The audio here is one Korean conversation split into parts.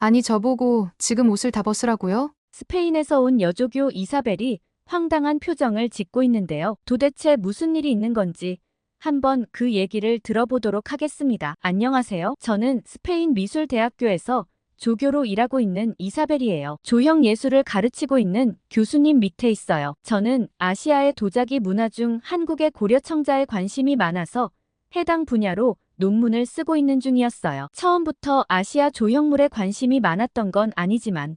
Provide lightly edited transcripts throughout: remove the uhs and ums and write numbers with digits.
아니 저보고 지금 옷을 다 벗으라고요? 스페인에서 온 여조교 이사벨이 황당한 표정을 짓고 있는데요. 도대체 무슨 일이 있는 건지 한번 그 얘기를 들어보도록 하겠습니다. 안녕하세요. 저는 스페인 미술대학교에서 조교로 일하고 있는 이사벨이에요. 조형 예술을 가르치고 있는 교수님 밑에 있어요. 저는 아시아의 도자기 문화 중 한국의 고려청자에 관심이 많아서 해당 분야로 논문을 쓰고 있는 중이었어요. 처음부터 아시아 조형물에 관심이 많았던 건 아니지만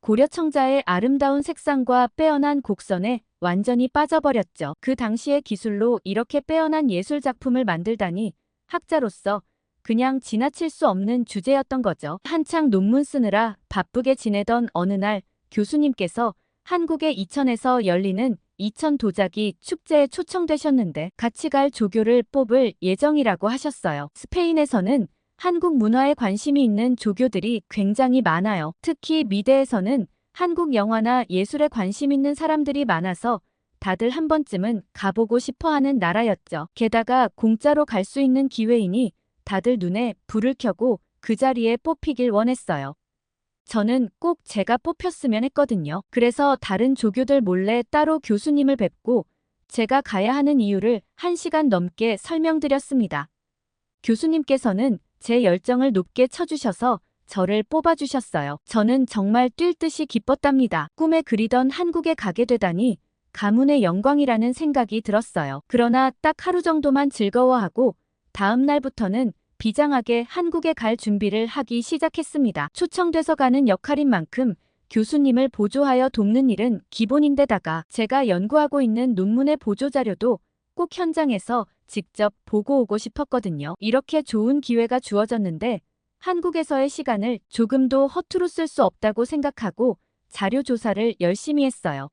고려청자의 아름다운 색상과 빼어난 곡선에 완전히 빠져버렸죠. 그 당시의 기술로 이렇게 빼어난 예술작품을 만들다니 학자로서 그냥 지나칠 수 없는 주제였던 거죠. 한창 논문 쓰느라 바쁘게 지내던 어느 날 교수님께서 한국의 이천에서 열리는 이천 도자기 축제에 초청되셨는데 같이 갈 조교를 뽑을 예정이라고 하셨어요. 스페인에서는 한국 문화에 관심이 있는 조교들이 굉장히 많아요. 특히 미대에서는 한국 영화나 예술에 관심 있는 사람들이 많아서 다들 한 번쯤은 가보고 싶어 하는 나라였죠. 게다가 공짜로 갈 수 있는 기회이니 다들 눈에 불을 켜고 그 자리에 뽑히길 원했어요. 저는 꼭 제가 뽑혔으면 했거든요. 그래서 다른 조교들 몰래 따로 교수님을 뵙고 제가 가야 하는 이유를 1시간 넘게 설명드렸습니다. 교수님께서는 제 열정을 높게 쳐주셔서 저를 뽑아주셨어요. 저는 정말 뛸 듯이 기뻤답니다. 꿈에 그리던 한국에 가게 되다니 가문의 영광이라는 생각이 들었어요. 그러나 딱 하루 정도만 즐거워하고 다음 날부터는 비장하게 한국에 갈 준비를 하기 시작했습니다. 초청돼서 가는 역할인 만큼 교수님을 보조하여 돕는 일은 기본인데다가 제가 연구하고 있는 논문의 보조자료도 꼭 현장에서 직접 보고 오고 싶었거든요. 이렇게 좋은 기회가 주어졌는데 한국에서의 시간을 조금도 허투루 쓸 수 없다고 생각하고 자료 조사를 열심히 했어요.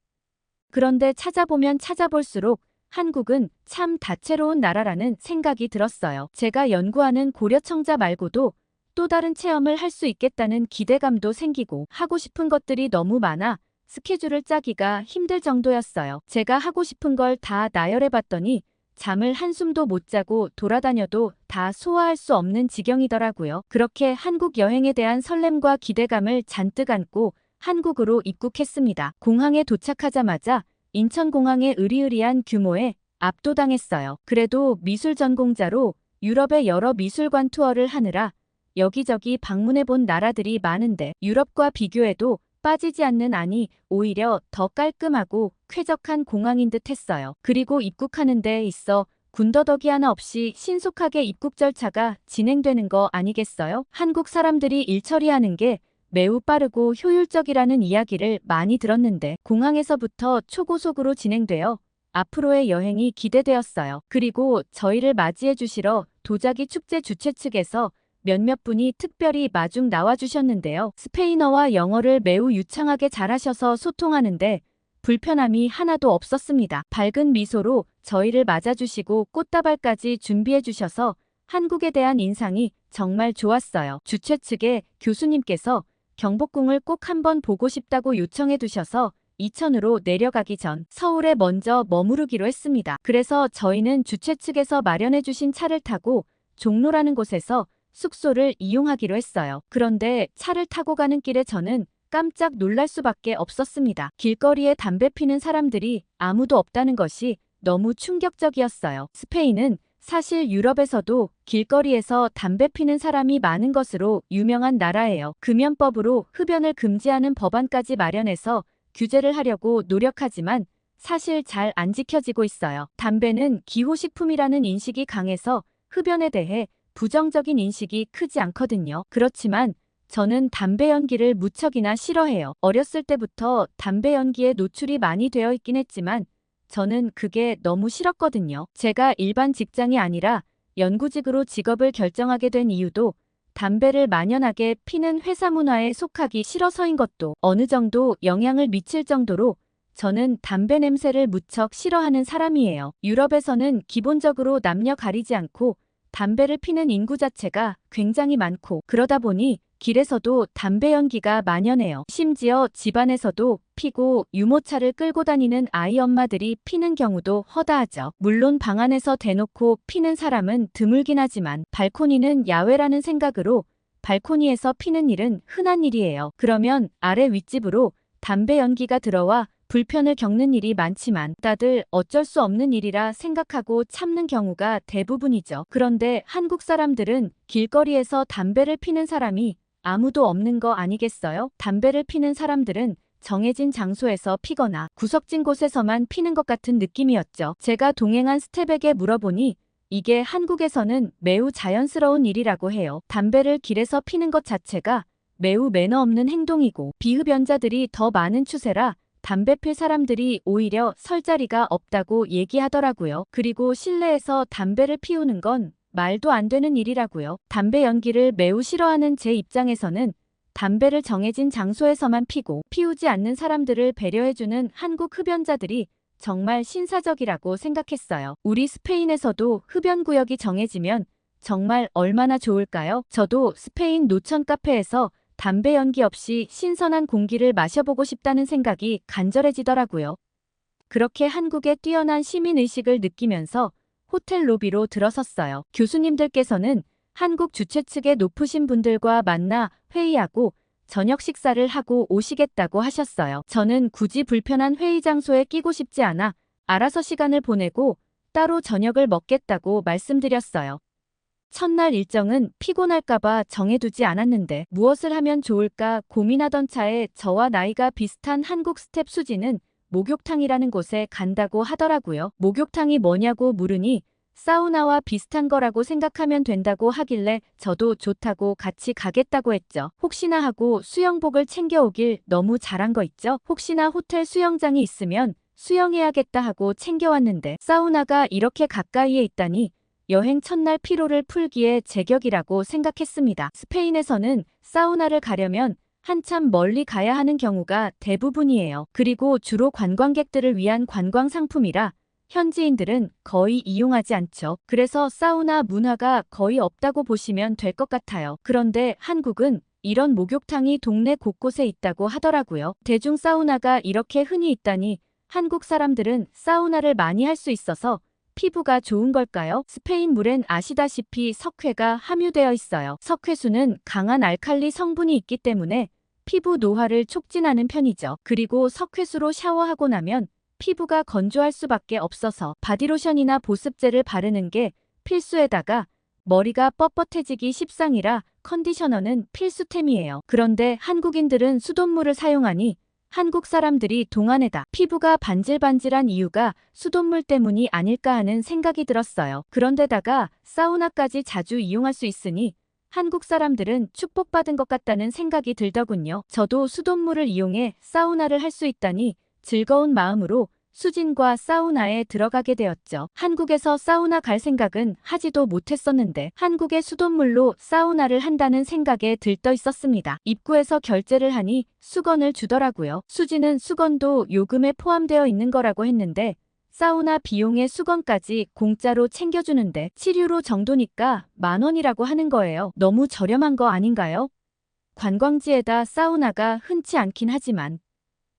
그런데 찾아보면 찾아볼수록 한국은 참 다채로운 나라라는 생각이 들었어요. 제가 연구하는 고려청자 말고도 또 다른 체험을 할 수 있겠다는 기대감도 생기고 하고 싶은 것들이 너무 많아 스케줄을 짜기가 힘들 정도였어요. 제가 하고 싶은 걸 다 나열해봤더니 잠을 한숨도 못 자고 돌아다녀도 다 소화할 수 없는 지경이더라고요. 그렇게 한국 여행에 대한 설렘과 기대감을 잔뜩 안고 한국으로 입국했습니다. 공항에 도착하자마자 인천공항의 으리으리한 규모에 압도당했어요. 그래도 미술 전공자로 유럽의 여러 미술관 투어를 하느라 여기저기 방문해본 나라들이 많은데 유럽과 비교해도 빠지지 않는, 아니 오히려 더 깔끔하고 쾌적한 공항인 듯 했어요. 그리고 입국하는 데 있어 군더더기 하나 없이 신속하게 입국 절차가 진행되는 거 아니겠어요? 한국 사람들이 일 처리하는 게 매우 빠르고 효율적이라는 이야기를 많이 들었는데 공항에서부터 초고속으로 진행되어 앞으로의 여행이 기대되었어요. 그리고 저희를 맞이해 주시러 도자기 축제 주최 측에서 몇몇 분이 특별히 마중 나와주셨는데요. 스페인어와 영어를 매우 유창하게 잘하셔서 소통하는데 불편함이 하나도 없었습니다. 밝은 미소로 저희를 맞아주시고 꽃다발까지 준비해 주셔서 한국에 대한 인상이 정말 좋았어요. 주최 측의 교수님께서 경복궁을 꼭 한번 보고 싶다고 요청해 두셔서 이천으로 내려가기 전 서울에 먼저 머무르기로 했습니다. 그래서 저희는 주최 측에서 마련해 주신 차를 타고 종로라는 곳에서 숙소를 이용하기로 했어요. 그런데 차를 타고 가는 길에 저는 깜짝 놀랄 수밖에 없었습니다. 길거리에 담배 피는 사람들이 아무도 없다는 것이 너무 충격적이었어요. 스페인은 사실 유럽에서도 길거리에서 담배 피는 사람이 많은 것으로 유명한 나라예요. 금연법으로 흡연을 금지하는 법안까지 마련해서 규제를 하려고 노력하지만 사실 잘 안 지켜지고 있어요. 담배는 기호식품이라는 인식이 강해서 흡연에 대해 부정적인 인식이 크지 않거든요. 그렇지만 저는 담배 연기를 무척이나 싫어해요. 어렸을 때부터 담배 연기에 노출이 많이 되어 있긴 했지만 저는 그게 너무 싫었거든요. 제가 일반 직장이 아니라 연구직으로 직업을 결정하게 된 이유도 담배를 만연하게 피는 회사 문화에 속하기 싫어서인 것도 어느 정도 영향을 미칠 정도로 저는 담배 냄새를 무척 싫어하는 사람이에요. 유럽에서는 기본적으로 남녀 가리지 않고 담배를 피는 인구 자체가 굉장히 많고 그러다 보니 길에서도 담배 연기가 만연해요. 심지어 집안에서도 피고 유모차를 끌고 다니는 아이 엄마들이 피는 경우도 허다하죠. 물론 방 안에서 대놓고 피는 사람은 드물긴 하지만 발코니는 야외라는 생각으로 발코니에서 피는 일은 흔한 일이에요. 그러면 아래 윗집으로 담배 연기가 들어와 불편을 겪는 일이 많지만 다들 어쩔 수 없는 일이라 생각하고 참는 경우가 대부분이죠. 그런데 한국 사람들은 길거리에서 담배를 피는 사람이 아무도 없는 거 아니겠어요? 담배를 피는 사람들은 정해진 장소에서 피거나 구석진 곳에서만 피는 것 같은 느낌이었죠. 제가 동행한 스텝에게 물어보니 이게 한국에서는 매우 자연스러운 일이라고 해요. 담배를 길에서 피는 것 자체가 매우 매너 없는 행동이고 비흡연자들이 더 많은 추세라 담배 필 사람들이 오히려 설 자리가 없다고 얘기하더라고요. 그리고 실내에서 담배를 피우는 건 말도 안 되는 일이라고요. 담배 연기를 매우 싫어하는 제 입장에서는 담배를 정해진 장소에서만 피고 피우지 않는 사람들을 배려해주는 한국 흡연자들이 정말 신사적이라고 생각했어요. 우리 스페인에서도 흡연구역이 정해지면 정말 얼마나 좋을까요? 저도 스페인 노천 카페에서 담배 연기 없이 신선한 공기를 마셔보고 싶다는 생각이 간절해지더라고요. 그렇게 한국의 뛰어난 시민의식을 느끼면서 호텔 로비로 들어섰어요. 교수님들께서는 한국 주최 측의 높으신 분들과 만나 회의하고 저녁 식사를 하고 오시겠다고 하셨어요. 저는 굳이 불편한 회의 장소에 끼고 싶지 않아 알아서 시간을 보내고 따로 저녁을 먹겠다고 말씀드렸어요. 첫날 일정은 피곤할까봐 정해두지 않았는데 무엇을 하면 좋을까 고민하던 차에 저와 나이가 비슷한 한국 스텝 수지는 목욕탕이라는 곳에 간다고 하더라고요. 목욕탕이 뭐냐고 물으니 사우나와 비슷한 거라고 생각하면 된다고 하길래 저도 좋다고 같이 가겠다고 했죠. 혹시나 하고 수영복을 챙겨오길 너무 잘한 거 있죠? 혹시나 호텔 수영장이 있으면 수영해야겠다 하고 챙겨왔는데 사우나가 이렇게 가까이에 있다니 여행 첫날 피로를 풀기에 제격이라고 생각했습니다. 스페인에서는 사우나를 가려면 한참 멀리 가야 하는 경우가 대부분이에요. 그리고 주로 관광객들을 위한 관광 상품이라 현지인들은 거의 이용하지 않죠. 그래서 사우나 문화가 거의 없다고 보시면 될 것 같아요. 그런데 한국은 이런 목욕탕이 동네 곳곳에 있다고 하더라고요. 대중 사우나가 이렇게 흔히 있다니 한국 사람들은 사우나를 많이 할 수 있어서 피부가 좋은 걸까요? 스페인 물엔 아시다시피 석회가 함유되어 있어요. 석회수는 강한 알칼리 성분이 있기 때문에 피부 노화를 촉진하는 편이죠. 그리고 석회수로 샤워하고 나면 피부가 건조할 수밖에 없어서 바디로션이나 보습제를 바르는 게 필수에다가 머리가 뻣뻣해지기 십상이라 컨디셔너는 필수템이에요. 그런데 한국인들은 수돗물을 사용하니 한국 사람들이 동안에다 피부가 반질반질한 이유가 수돗물 때문이 아닐까 하는 생각이 들었어요. 그런데다가 사우나까지 자주 이용할 수 있으니 한국 사람들은 축복받은 것 같다는 생각이 들더군요. 저도 수돗물을 이용해 사우나를 할 수 있다니 즐거운 마음으로 수진과 사우나에 들어가게 되었죠. 한국에서 사우나 갈 생각은 하지도 못했었는데 한국의 수돗물로 사우나를 한다는 생각에 들떠 있었습니다. 입구에서 결제를 하니 수건을 주더라고요. 수지는 수건도 요금에 포함되어 있는 거라고 했는데 사우나 비용에 수건까지 공짜로 챙겨주는데 7유로 정도니까 10,000원이라고 하는 거예요. 너무 저렴한 거 아닌가요? 관광지에다 사우나가 흔치 않긴 하지만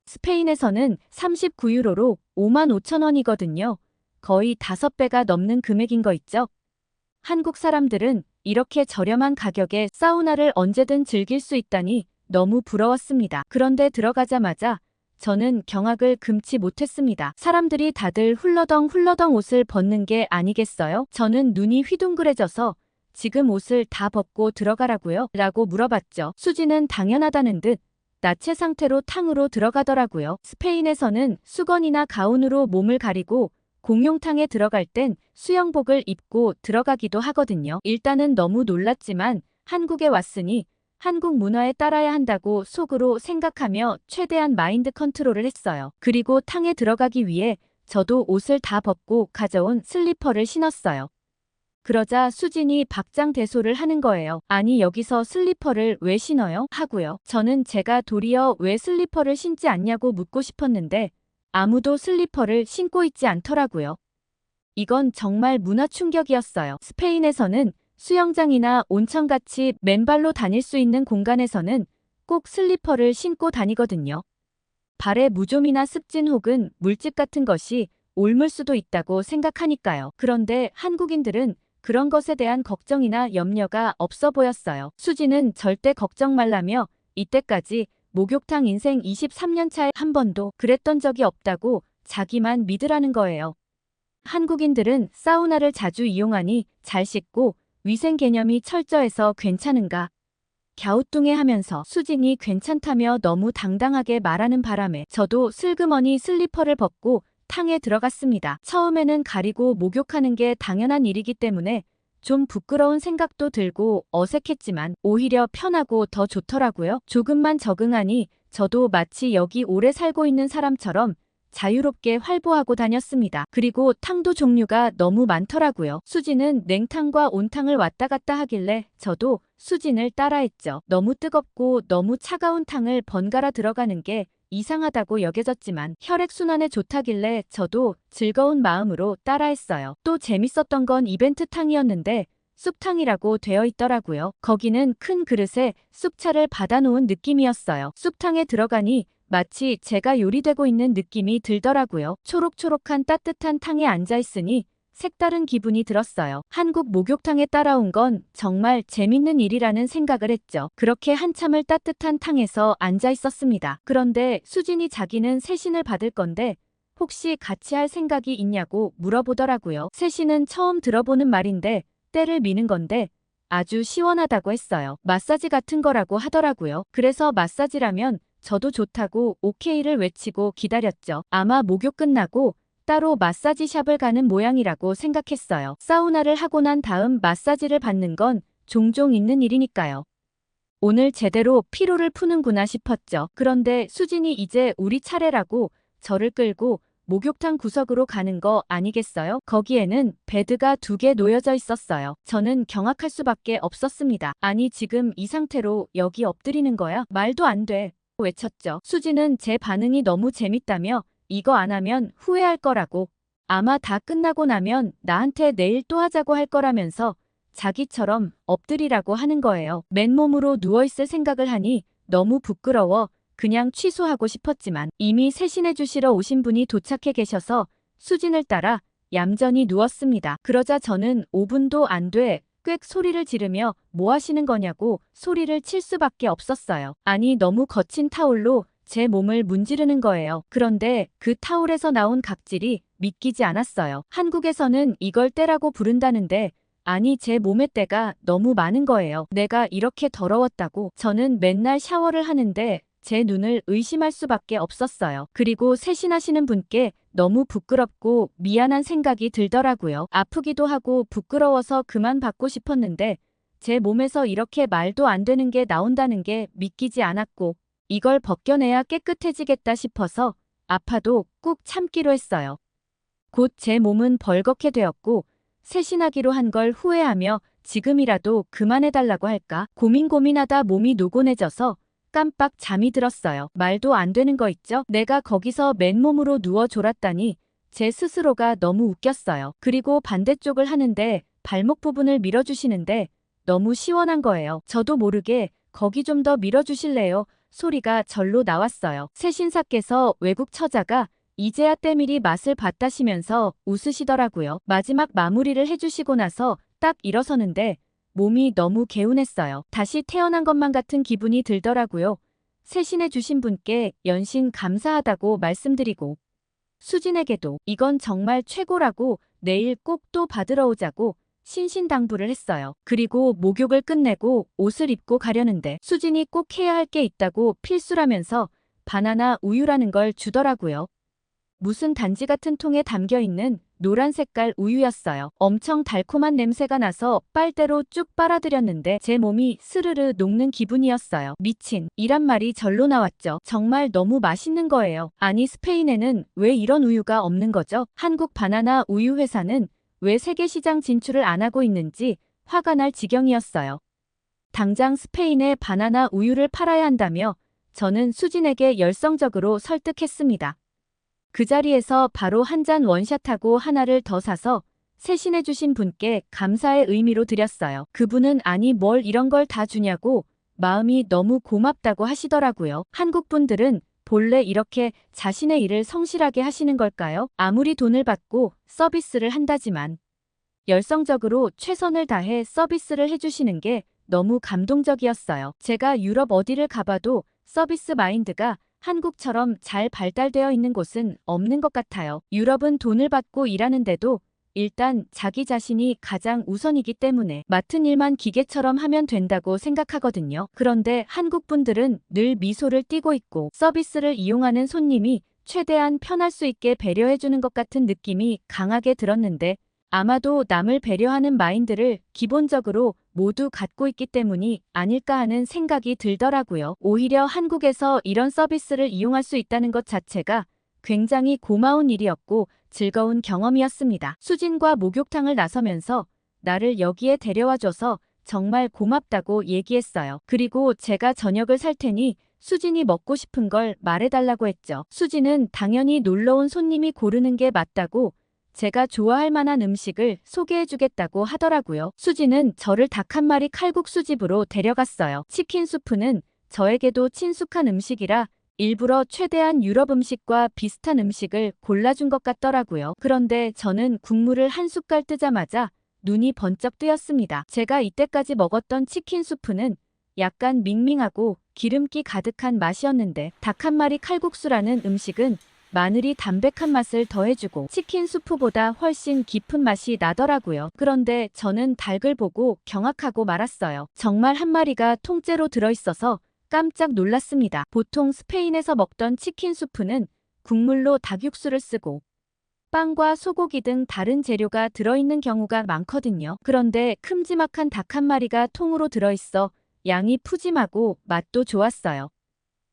스페인에서는 39유로로 55,000원이거든요. 거의 5배가 넘는 금액인 거 있죠? 한국 사람들은 이렇게 저렴한 가격에 사우나를 언제든 즐길 수 있다니 너무 부러웠습니다. 그런데 들어가자마자 저는 경악을 금치 못했습니다. 사람들이 다들 훌러덩 옷을 벗는 게 아니겠어요? 저는 눈이 휘둥그레져서 지금 옷을 다 벗고 들어가라고요? 라고 물어봤죠. 수지는 당연하다는 듯 나체 상태로 탕으로 들어가더라고요. 스페인에서는 수건이나 가운으로 몸을 가리고 공용탕에 들어갈 땐 수영복을 입고 들어가기도 하거든요. 일단은 너무 놀랐지만 한국에 왔으니 한국 문화에 따라야 한다고 속으로 생각하며 최대한 마인드 컨트롤을 했어요. 그리고 탕에 들어가기 위해 저도 옷을 다 벗고 가져온 슬리퍼를 신었어요. 그러자 수진이 박장대소를 하는 거예요. 아니 여기서 슬리퍼를 왜 신어요? 하고요. 저는 제가 도리어 왜 슬리퍼를 신지 않냐고 묻고 싶었는데 아무도 슬리퍼를 신고 있지 않더라고요. 이건 정말 문화 충격이었어요. 스페인에서는 수영장이나 온천같이 맨발로 다닐 수 있는 공간에서는 꼭 슬리퍼를 신고 다니거든요. 발에 무좀이나 습진 혹은 물집 같은 것이 옮을 수도 있다고 생각하니까요. 그런데 한국인들은 그런 것에 대한 걱정이나 염려가 없어 보였어요. 수지는 절대 걱정 말라며 이때까지 목욕탕 인생 23년 차에 한 번도 그랬던 적이 없다고 자기만 믿으라는 거예요. 한국인들은 사우나를 자주 이용하니 잘 씻고 위생 개념이 철저해서 괜찮은가? 갸우뚱해하면서 수진이 괜찮다며 너무 당당하게 말하는 바람에 저도 슬그머니 슬리퍼를 벗고 탕에 들어갔습니다. 처음에는 가리고 목욕하는 게 당연한 일이기 때문에 좀 부끄러운 생각도 들고 어색했지만 오히려 편하고 더 좋더라고요. 조금만 적응하니 저도 마치 여기 오래 살고 있는 사람처럼 자유롭게 활보하고 다녔습니다. 그리고 탕도 종류가 너무 많더라고요. 수진은 냉탕과 온탕을 왔다 갔다 하길래 저도 수진을 따라했죠. 너무 뜨겁고 너무 차가운 탕을 번갈아 들어가는 게 이상하다고 여겨졌지만 혈액순환에 좋다길래 저도 즐거운 마음으로 따라했어요. 또 재밌었던 건 이벤트 탕이었는데 쑥탕이라고 되어 있더라고요. 거기는 큰 그릇에 쑥차를 받아놓은 느낌이었어요. 쑥탕에 들어가니 마치 제가 요리되고 있는 느낌이 들더라고요. 초록초록한 따뜻한 탕에 앉아있으니 색다른 기분이 들었어요. 한국 목욕탕에 따라온 건 정말 재밌는 일이라는 생각을 했죠. 그렇게 한참을 따뜻한 탕에서 앉아 있었습니다. 그런데 수진이 자기는 세신을 받을 건데 혹시 같이 할 생각이 있냐고 물어보더라고요. 세신은 처음 들어보는 말인데 때를 미는 건데 아주 시원하다고 했어요. 마사지 같은 거라고 하더라고요. 그래서 마사지라면 저도 좋다고 오케이를 외치고 기다렸죠. 아마 목욕 끝나고 따로 마사지 샵을 가는 모양이라고 생각했어요. 사우나를 하고 난 다음 마사지를 받는 건 종종 있는 일이니까요. 오늘 제대로 피로를 푸는구나 싶었죠. 그런데 수진이 이제 우리 차례라고 저를 끌고 목욕탕 구석으로 가는 거 아니겠어요? 거기에는 베드가 2개 놓여져 있었어요. 저는 경악할 수밖에 없었습니다. 아니 지금 이 상태로 여기 엎드리는 거야? 말도 안 돼. 외쳤죠. 수지는 제 반응이 너무 재밌다며 이거 안 하면 후회할 거라고 아마 다 끝나고 나면 나한테 내일 또 하자고 할 거라면서 자기처럼 엎드리라고 하는 거예요. 맨몸으로 누워있을 생각을 하니 너무 부끄러워 그냥 취소하고 싶었지만 이미 세신해 주시러 오신 분이 도착해 계셔서 수진을 따라 얌전히 누웠습니다. 그러자 저는 5분도 안 돼 꽥 소리를 지르며 뭐 하시는 거냐고 소리를 칠 수밖에 없었어요. 아니 너무 거친 타올로 제 몸을 문지르는 거예요. 그런데 그 타올에서 나온 각질이 믿기지 않았어요. 한국에서는 이걸 때라고 부른다는데 아니 제 몸에 때가 너무 많은 거예요. 내가 이렇게 더러웠다고. 저는 맨날 샤워를 하는데 제 눈을 의심할 수밖에 없었어요. 그리고 세신하시는 분께 너무 부끄럽고 미안한 생각이 들더라고요. 아프기도 하고 부끄러워서 그만 받고 싶었는데 제 몸에서 이렇게 말도 안 되는 게 나온다는 게 믿기지 않았고 이걸 벗겨내야 깨끗해지겠다 싶어서 아파도 꾹 참기로 했어요. 곧 제 몸은 벌겋게 되었고 세신하기로 한 걸 후회하며 지금이라도 그만해달라고 할까 고민하다 몸이 노곤해져서 깜빡 잠이 들었어요. 말도 안 되는 거 있죠? 내가 거기서 맨몸으로 누워 졸았다니 제 스스로가 너무 웃겼어요. 그리고 반대쪽을 하는데 발목 부분을 밀어주시는데 너무 시원한 거예요. 저도 모르게 거기 좀 더 밀어주실래요? 소리가 절로 나왔어요. 세신사께서 외국 처자가 이제야 때밀이 맛을 봤다시면서 웃으시더라고요. 마지막 마무리를 해주시고 나서 딱 일어서는데 몸이 너무 개운했어요. 다시 태어난 것만 같은 기분이 들더라고요. 세신해 주신 분께 연신 감사하다고 말씀드리고 수진에게도 이건 정말 최고라고 내일 꼭 또 받으러 오자고 신신당부를 했어요. 그리고 목욕을 끝내고 옷을 입고 가려는데 수진이 꼭 해야 할 게 있다고 필수라면서 바나나 우유라는 걸 주더라고요. 무슨 단지 같은 통에 담겨있는 노란 색깔 우유였어요. 엄청 달콤한 냄새가 나서 빨대로 쭉 빨아들였는데 제 몸이 스르르 녹는 기분이었어요. 미친 이란 말이 절로 나왔죠. 정말 너무 맛있는 거예요. 아니 스페인에는 왜 이런 우유가 없는 거죠? 한국 바나나 우유 회사는 왜 세계 시장 진출을 안 하고 있는지 화가 날 지경이었어요. 당장 스페인에 바나나 우유를 팔아야 한다며 저는 수진에게 열성적으로 설득했습니다. 그 자리에서 바로 한 잔 원샷하고 하나를 더 사서 세신해 주신 분께 감사의 의미로 드렸어요. 그분은 아니 뭘 이런 걸 다 주냐고 마음이 너무 고맙다고 하시더라고요. 한국 분들은 본래 이렇게 자신의 일을 성실하게 하시는 걸까요? 아무리 돈을 받고 서비스를 한다지만 열성적으로 최선을 다해 서비스를 해주시는 게 너무 감동적이었어요. 제가 유럽 어디를 가봐도 서비스 마인드가 한국처럼 잘 발달되어 있는 곳은 없는 것 같아요. 유럽은 돈을 받고 일하는데도 일단 자기 자신이 가장 우선이기 때문에 맡은 일만 기계처럼 하면 된다고 생각하거든요. 그런데 한국 분들은 늘 미소를 띠고 있고 서비스를 이용하는 손님이 최대한 편할 수 있게 배려해주는 것 같은 느낌이 강하게 들었는데 아마도 남을 배려하는 마인드를 기본적으로 모두 갖고 있기 때문이 아닐까 하는 생각이 들더라고요. 오히려 한국에서 이런 서비스를 이용할 수 있다는 것 자체가 굉장히 고마운 일이었고 즐거운 경험이었습니다. 수진과 목욕탕을 나서면서 나를 여기에 데려와줘서 정말 고맙다고 얘기했어요. 그리고 제가 저녁을 살 테니 수진이 먹고 싶은 걸 말해달라고 했죠. 수진은 당연히 놀러온 손님이 고르는 게 맞다고 제가 좋아할 만한 음식을 소개해주겠다고 하더라고요. 수지는 저를 닭 한 마리 칼국수집으로 데려갔어요. 치킨 수프는 저에게도 친숙한 음식이라 일부러 최대한 유럽 음식과 비슷한 음식을 골라준 것 같더라고요. 그런데 저는 국물을 한 숟갈 뜨자마자 눈이 번쩍 뜨였습니다. 제가 이때까지 먹었던 치킨 수프는 약간 밍밍하고 기름기 가득한 맛이었는데 닭 한 마리 칼국수라는 음식은 마늘이 담백한 맛을 더해주고 치킨 수프보다 훨씬 깊은 맛이 나더라고요. 그런데 저는 닭을 보고 경악하고 말았어요. 정말 한 마리가 통째로 들어있어서 깜짝 놀랐습니다. 보통 스페인에서 먹던 치킨 수프는 국물로 닭 육수를 쓰고 빵과 소고기 등 다른 재료가 들어있는 경우가 많거든요. 그런데 큼지막한 닭 한 마리가 통으로 들어있어 양이 푸짐하고 맛도 좋았어요.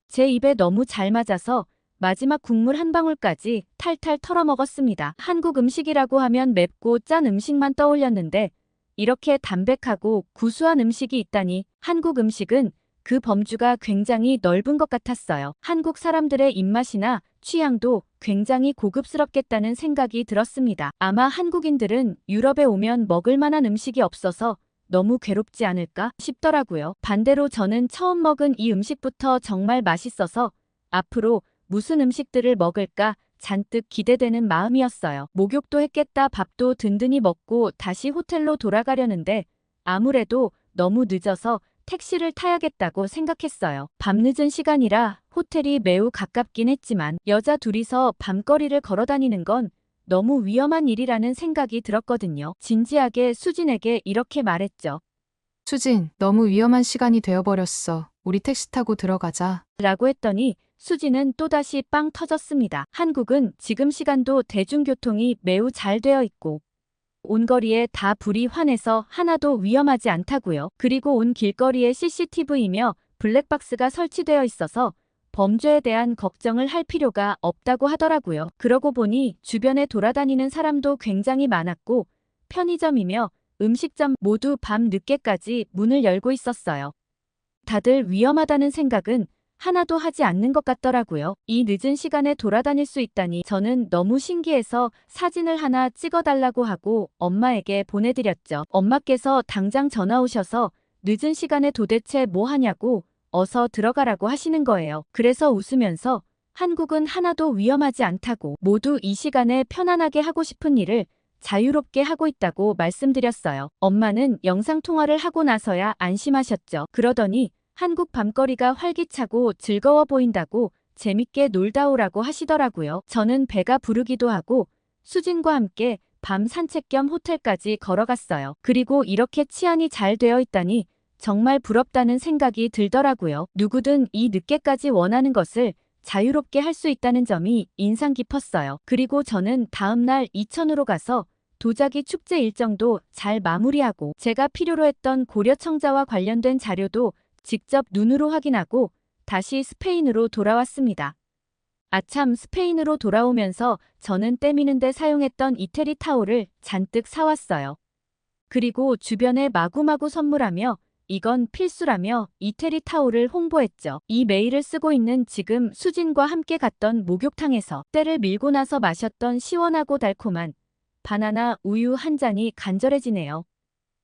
제 입에 너무 잘 맞아서 마지막 국물 한 방울까지 탈탈 털어 먹었습니다. 한국 음식이라고 하면 맵고 짠 음식만 떠올렸는데 이렇게 담백하고 구수한 음식이 있다니 한국 음식은 그 범주가 굉장히 넓은 것 같았어요. 한국 사람들의 입맛이나 취향도 굉장히 고급스럽겠다는 생각이 들었습니다. 아마 한국인들은 유럽에 오면 먹을 만한 음식이 없어서 너무 괴롭지 않을까 싶더라고요. 반대로 저는 처음 먹은 이 음식부터 정말 맛있어서 앞으로 무슨 음식들을 먹을까 잔뜩 기대되는 마음이었어요. 목욕도 했겠다 밥도 든든히 먹고 다시 호텔로 돌아가려는데 아무래도 너무 늦어서 택시를 타야겠다고 생각했어요. 밤늦은 시간이라 호텔이 매우 가깝긴 했지만 여자 둘이서 밤거리를 걸어다니는 건 너무 위험한 일이라는 생각이 들었거든요. 진지하게 수진에게 이렇게 말했죠. 수진, 너무 위험한 시간이 되어버렸어. 우리 택시 타고 들어가자. 라고 했더니 수지는 또다시 빵 터졌습니다. 한국은 지금 시간도 대중교통이 매우 잘 되어 있고 온 거리에 다 불이 환해서 하나도 위험하지 않다고요. 그리고 온 길거리에 CCTV이며 블랙박스가 설치되어 있어서 범죄에 대한 걱정을 할 필요가 없다고 하더라고요. 그러고 보니 주변에 돌아다니는 사람도 굉장히 많았고 편의점이며 음식점 모두 밤 늦게까지 문을 열고 있었어요. 다들 위험하다는 생각은 하나도 하지 않는 것 같더라고요. 이 늦은 시간에 돌아다닐 수 있다니 저는 너무 신기해서 사진을 하나 찍어달라고 하고 엄마에게 보내드렸죠. 엄마께서 당장 전화 오셔서 늦은 시간에 도대체 뭐 하냐고 어서 들어가라고 하시는 거예요. 그래서 웃으면서 한국은 하나도 위험하지 않다고 모두 이 시간에 편안하게 하고 싶은 일을 자유롭게 하고 있다고 말씀드렸어요. 엄마는 영상통화를 하고 나서야 안심하셨죠. 그러더니 한국 밤거리가 활기차고 즐거워 보인다고 재밌게 놀다 오라고 하시더라고요. 저는 배가 부르기도 하고 수진과 함께 밤 산책 겸 호텔까지 걸어갔어요. 그리고 이렇게 치안이 잘 되어 있다니 정말 부럽다는 생각이 들더라고요. 누구든 이 늦게까지 원하는 것을 자유롭게 할 수 있다는 점이 인상 깊었어요. 그리고 저는 다음날 이천으로 가서 도자기 축제 일정도 잘 마무리하고 제가 필요로 했던 고려청자와 관련된 자료도 직접 눈으로 확인하고 다시 스페인으로 돌아왔습니다. 아참 스페인으로 돌아오면서 저는 때미는데 사용했던 이태리 타올을 잔뜩 사왔어요. 그리고 주변에 마구마구 선물하며 이건 필수라며 이태리 타올을 홍보했죠. 이 메일을 쓰고 있는 지금 수진과 함께 갔던 목욕탕에서 때를 밀고 나서 마셨던 시원하고 달콤한 바나나 우유 한 잔이 간절해지네요.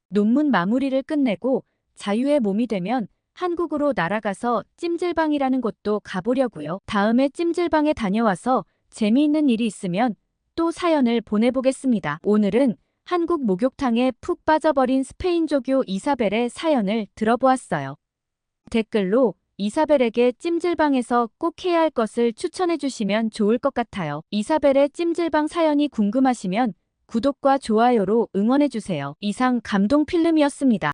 논문 마무리를 끝내고 자유의 몸이 되면 한국으로 날아가서 찜질방이라는 곳도 가보려고요. 다음에 찜질방에 다녀와서 재미있는 일이 있으면 또 사연을 보내보겠습니다. 오늘은 한국 목욕탕에 푹 빠져버린 스페인 조교 이사벨의 사연을 들어보았어요. 댓글로 이사벨에게 찜질방에서 꼭 해야 할 것을 추천해 주시면 좋을 것 같아요. 이사벨의 찜질방 사연이 궁금하시면 구독과 좋아요로 응원해 주세요. 이상 감동 필름이었습니다.